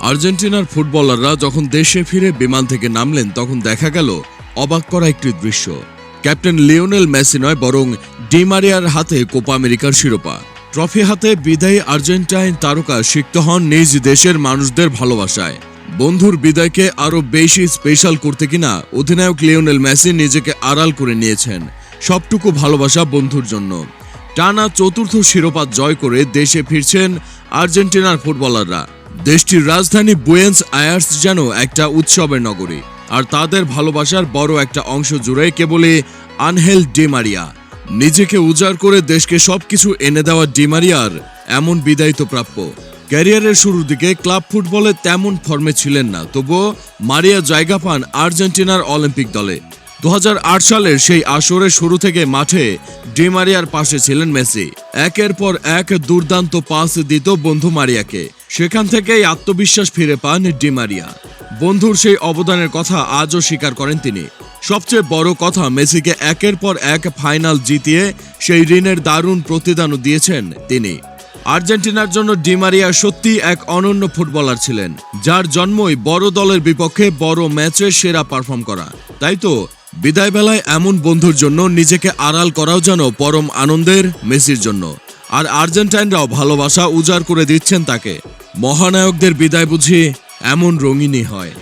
আর্জেন্টিনার ফুটবলাররা যখন দেশে ফিরে বিমান থেকে নামলেন তখন দেখা গেল অবাক করা একটি দৃশ্য। ক্যাপ্টেন লিওনেল মেসি নয়, বরং ডি মারিয়ার হাতে কোপা আমেরিকার শিরোপা। ট্রফি হাতে বিদায়ী আর্জেন্টাইন তারকা সিক্ত হন নিজ দেশের মানুষদের ভালোবাসায়। বন্ধুর বিদায়কে আরও বেশি স্পেশাল করতে কিনা অধিনায়ক লিওনেল মেসি নিজেকে আড়াল করে নিয়েছেন সবটুকু ভালোবাসা বন্ধুর জন্য। টানা চতুর্থ শিরোপা জয় করে দেশে ফিরছেন আর্জেন্টিনার ফুটবলাররা। দেশটির রাজধানী বুয়েন্স আয়ার্স যেন একটা উৎসবের নগরী, আর তাদের ভালোবাসার বড় একটা অংশ জুড়ে কেবলই আনহেল ডি মারিয়া। নিজেকে উজাড় করে দেশকে সবকিছু এনে দেওয়া ডি মারিয়ার এমন বিদায় তো প্রাপ্য। ক্যারিয়ারের শুরুর দিকে ক্লাব ফুটবলে তেমন ফর্মে ছিলেন না, তবুও মারিয়া জায়গা পান আর্জেন্টিনার অলিম্পিক দলে। 2008 সালের সেই আসরের শুরু থেকে মাঠে ডি মারিয়ার পাশে ছিলেন মেসি। একের পর এক দুর্দান্ত পাস দিত বন্ধু মারিয়াকে। সেখান থেকেই আত্মবিশ্বাস ফিরে পান ডি মারিয়া। বন্ধুর সেই অবদানের কথা আজও স্বীকার করেন তিনি। সবচেয়ে বড় কথা, মেসিকে একের পর এক ফাইনাল জিতিয়ে সেই ঋণের দারুণ প্রতিদানও দিয়েছেন তিনি। আর্জেন্টিনার জন্য ডি মারিয়া সত্যি এক অনন্য ফুটবলার ছিলেন, যার জন্মই বড় দলের বিপক্ষে বড় ম্যাচে সেরা পারফর্ম করা। তাই তো বিদায় বেলায় এমন বন্ধুর জন্য নিজেকে আড়াল করাও যেন পরম আনন্দের মেসির জন্য। আর আর্জেন্টাইনরাও ভালোবাসা উজাড় করে দিচ্ছেন তাকে। মহানায়কদের বিদায় বুঝি এমন রঙিনই হয়।